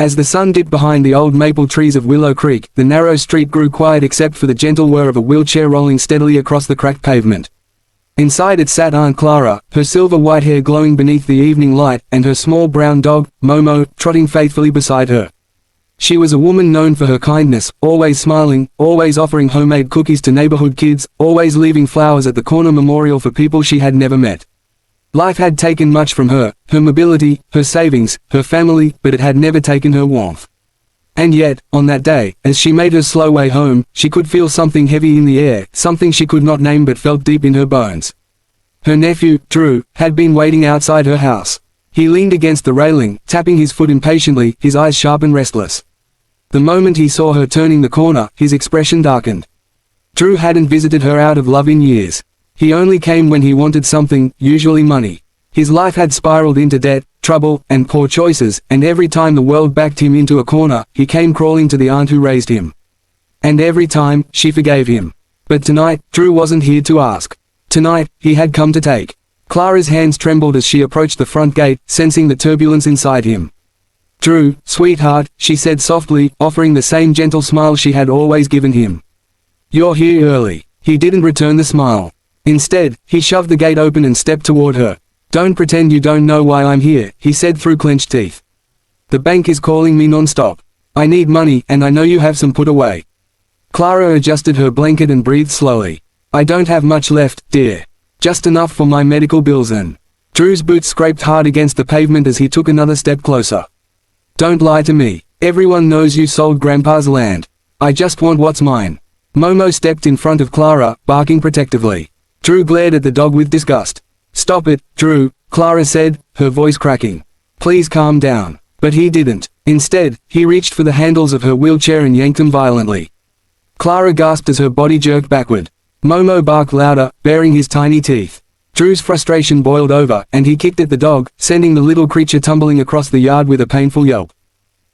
As the sun dipped behind the old maple trees of Willow Creek, the narrow street grew quiet except for the gentle whir of a wheelchair rolling steadily across the cracked pavement. Inside it sat Aunt Clara, her silver white hair glowing beneath the evening light, and her small brown dog, Momo, trotting faithfully beside her. She was a woman known for her kindness, always smiling, always offering homemade cookies to neighborhood kids, always leaving flowers at the corner memorial for people she had never met. Life had taken much from her, her mobility, her savings, her family, but it had never taken her warmth. And yet, on that day, as she made her slow way home, she could feel something heavy in the air, something she could not name but felt deep in her bones. Her nephew, Drew, had been waiting outside her house. He leaned against the railing, tapping his foot impatiently, his eyes sharp and restless. The moment he saw her turning the corner, his expression darkened. Drew hadn't visited her out of love in years. He only came when he wanted something, usually money. His life had spiraled into debt, trouble, and poor choices, and every time the world backed him into a corner, he came crawling to the aunt who raised him. And every time, she forgave him. But tonight, Drew wasn't here to ask. Tonight, he had come to take. Clara's hands trembled as she approached the front gate, sensing the turbulence inside him. "Drew, sweetheart," she said softly, offering the same gentle smile she had always given him. "You're here early." He didn't return the smile. Instead, he shoved the gate open and stepped toward her. "Don't pretend you don't know why I'm here," he said through clenched teeth. "The bank is calling me non-stop. I need money, and I know you have some put away." Clara adjusted her blanket and breathed slowly. "I don't have much left, dear. Just enough for my medical bills and—" Drew's boots scraped hard against the pavement as he took another step closer. "Don't lie to me. Everyone knows you sold Grandpa's land. I just want what's mine." Momo stepped in front of Clara, barking protectively. Drew glared at the dog with disgust. "Stop it, Drew," Clara said, her voice cracking. "Please calm down." But he didn't. Instead, he reached for the handles of her wheelchair and yanked them violently. Clara gasped as her body jerked backward. Momo barked louder, baring his tiny teeth. Drew's frustration boiled over, and he kicked at the dog, sending the little creature tumbling across the yard with a painful yelp.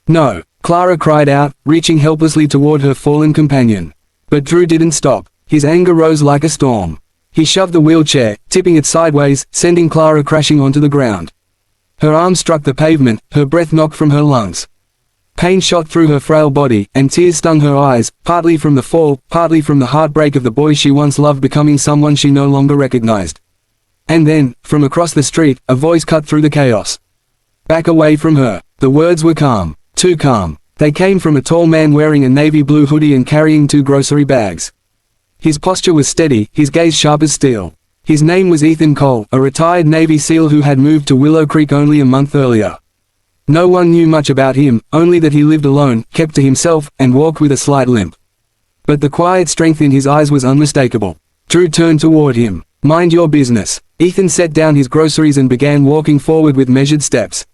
"No!" Clara cried out, reaching helplessly toward her fallen companion. But Drew didn't stop. His anger rose like a storm. He shoved the wheelchair, tipping it sideways, sending Clara crashing onto the ground. Her arms struck the pavement, her breath knocked from her lungs. Pain shot through her frail body, and tears stung her eyes, partly from the fall, partly from the heartbreak of the boy she once loved becoming someone she no longer recognized. And then, from across the street, a voice cut through the chaos. "Back away from her." The words were calm. Too calm. They came from a tall man wearing a navy blue hoodie and carrying 2 grocery bags. His posture was steady, his gaze sharp as steel. His name was Ethan Cole, a retired Navy SEAL who had moved to Willow Creek only a month earlier. No one knew much about him, only that he lived alone, kept to himself, and walked with a slight limp. But the quiet strength in his eyes was unmistakable. Drew turned toward him. "Mind your business." Ethan set down his groceries and began walking forward with measured steps.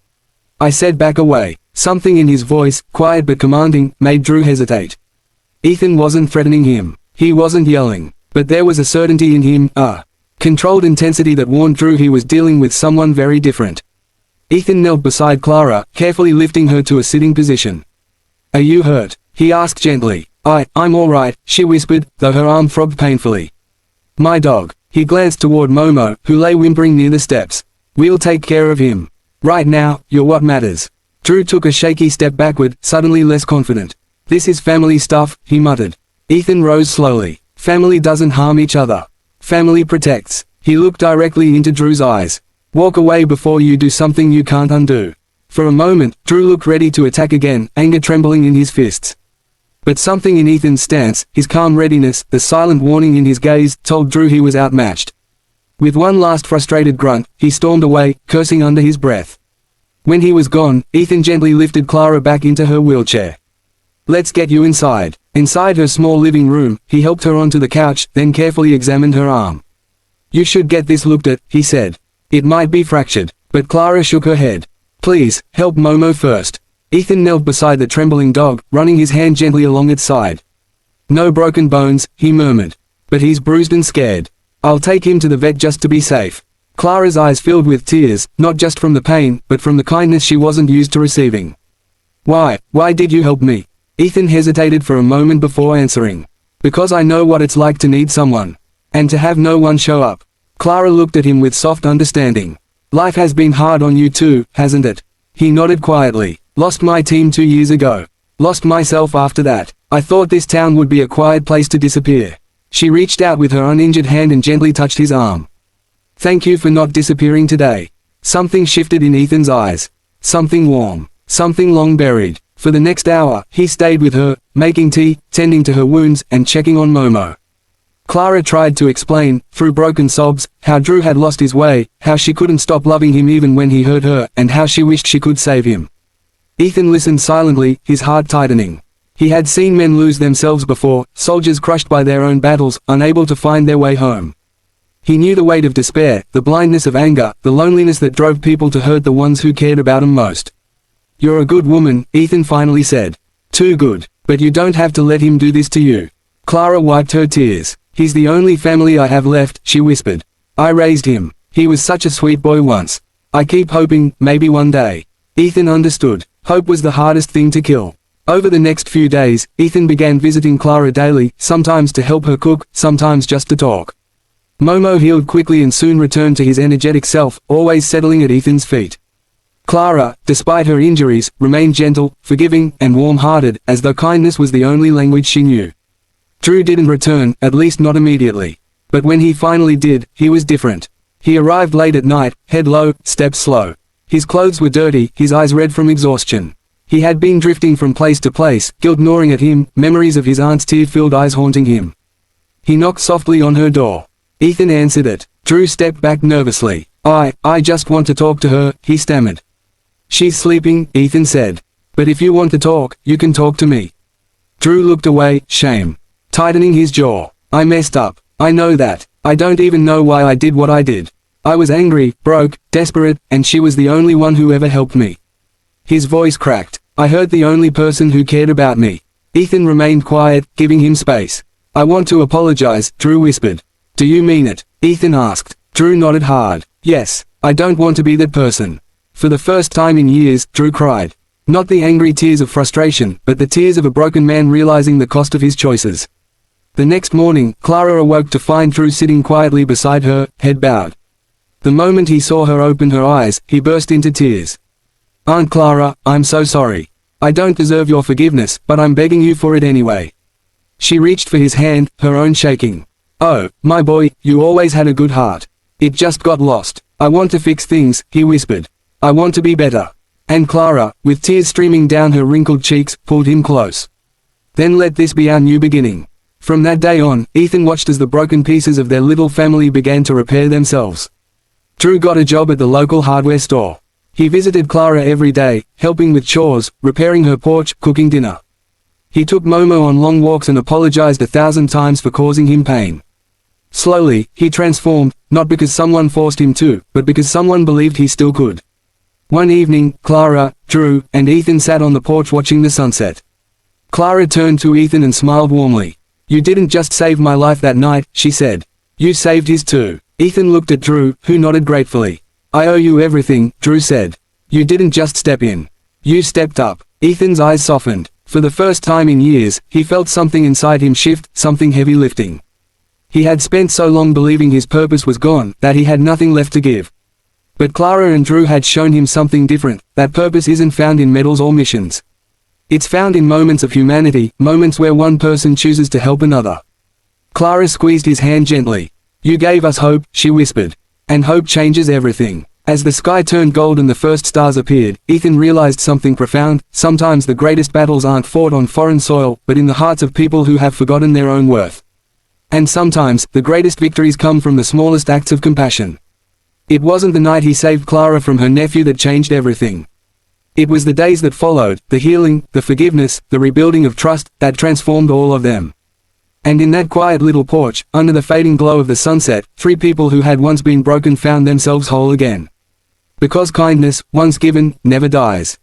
"I said back away." Something in his voice, quiet but commanding, made Drew hesitate. Ethan wasn't threatening him. He wasn't yelling. But there was a certainty in him, a controlled intensity that warned Drew he was dealing with someone very different. Ethan knelt beside Clara, carefully lifting her to a sitting position. "Are you hurt?" he asked gently. I'm all right," she whispered, though her arm throbbed painfully. "My dog." He glanced toward Momo, who lay whimpering near the steps. "We'll take care of him. Right now, you're what matters." Drew took a shaky step backward, suddenly less confident. "This is family stuff," he muttered. Ethan rose slowly. "Family doesn't harm each other. Family protects." He looked directly into Drew's eyes. "Walk away before you do something you can't undo." For a moment, Drew looked ready to attack again, anger trembling in his fists. But something in Ethan's stance, his calm readiness, the silent warning in his gaze, told Drew he was outmatched. With one last frustrated grunt, he stormed away, cursing under his breath. When he was gone, Ethan gently lifted Clara back into her wheelchair. "Let's get you inside." Inside her small living room, he helped her onto the couch, then carefully examined her arm. "You should get this looked at," he said. "It might be fractured." But Clara shook her head. "Please, help Momo first." Ethan knelt beside the trembling dog, running his hand gently along its side. "No broken bones," he murmured. "But he's bruised and scared. I'll take him to the vet just to be safe." Clara's eyes filled with tears, not just from the pain, but from the kindness she wasn't used to receiving. Why did you help me?" Ethan hesitated for a moment before answering. "Because I know what it's like to need someone. And to have no one show up." Clara looked at him with soft understanding. "Life has been hard on you too, hasn't it?" He nodded quietly. Lost my team 2 years ago. Lost myself after that. I thought this town would be a quiet place to disappear. She reached out with her uninjured hand and gently touched his arm. Thank you for not disappearing today. Something shifted in Ethan's eyes. Something warm. Something long buried. For the next hour, he stayed with her, making tea, tending to her wounds, and checking on Momo. Clara tried to explain, through broken sobs, how Drew had lost his way, how she couldn't stop loving him even when he hurt her, and how she wished she could save him. Ethan listened silently, his heart tightening. He had seen men lose themselves before, soldiers crushed by their own battles, unable to find their way home. He knew the weight of despair, the blindness of anger, the loneliness that drove people to hurt the ones who cared about them most. You're a good woman, Ethan finally said. Too good. But you don't have to let him do this to you. Clara wiped her tears. He's the only family I have left, she whispered. I raised him. He was such a sweet boy once. I keep hoping, maybe one day. Ethan understood. Hope was the hardest thing to kill. Over the next few days, Ethan began visiting Clara daily, sometimes to help her cook, sometimes just to talk. Momo healed quickly and soon returned to his energetic self, always settling at Ethan's feet. Clara, despite her injuries, remained gentle, forgiving, and warm-hearted, as though kindness was the only language she knew. Drew didn't return, at least not immediately. But when he finally did, he was different. He arrived late at night, head low, steps slow. His clothes were dirty, his eyes red from exhaustion. He had been drifting from place to place, guilt gnawing at him, memories of his aunt's tear-filled eyes haunting him. He knocked softly on her door. Ethan answered it. Drew stepped back nervously. I just want to talk to her, he stammered. She's sleeping, Ethan said. But if you want to talk, you can talk to me. Drew looked away, shame tightening his jaw. I messed up. I know that. I don't even know why I did what I did. I was angry, broke, desperate, and she was the only one who ever helped me. His voice cracked. I hurt the only person who cared about me. Ethan remained quiet, giving him space. I want to apologize, Drew whispered. Do you mean it? Ethan asked. Drew nodded hard. Yes, I don't want to be that person. For the first time in years, Drew cried. Not the angry tears of frustration, but the tears of a broken man realizing the cost of his choices. The next morning, Clara awoke to find Drew sitting quietly beside her, head bowed. The moment he saw her open her eyes, he burst into tears. Aunt Clara, I'm so sorry. I don't deserve your forgiveness, but I'm begging you for it anyway. She reached for his hand, her own shaking. Oh, my boy, you always had a good heart. It just got lost. I want to fix things, he whispered. I want to be better. And Clara, with tears streaming down her wrinkled cheeks, pulled him close. Then let this be our new beginning. From that day on, Ethan watched as the broken pieces of their little family began to repair themselves. Drew got a job at the local hardware store. He visited Clara every day, helping with chores, repairing her porch, cooking dinner. He took Momo on long walks and apologized 1,000 times for causing him pain. Slowly, he transformed, not because someone forced him to, but because someone believed he still could. One evening, Clara, Drew, and Ethan sat on the porch watching the sunset. Clara turned to Ethan and smiled warmly. You didn't just save my life that night, she said. You saved his too. Ethan looked at Drew, who nodded gratefully. I owe you everything, Drew said. You didn't just step in. You stepped up. Ethan's eyes softened. For the first time in years, he felt something inside him shift, something heavy lifting. He had spent so long believing his purpose was gone, that he had nothing left to give. But Clara and Drew had shown him something different, that purpose isn't found in medals or missions. It's found in moments of humanity, moments where one person chooses to help another. Clara squeezed his hand gently. You gave us hope, she whispered. And hope changes everything. As the sky turned gold and the first stars appeared, Ethan realized something profound. Sometimes the greatest battles aren't fought on foreign soil, but in the hearts of people who have forgotten their own worth. And sometimes, the greatest victories come from the smallest acts of compassion. It wasn't the night he saved Clara from her nephew that changed everything. It was the days that followed, the healing, the forgiveness, the rebuilding of trust, that transformed all of them. And in that quiet little porch, under the fading glow of the sunset, 3 people who had once been broken found themselves whole again. Because kindness, once given, never dies.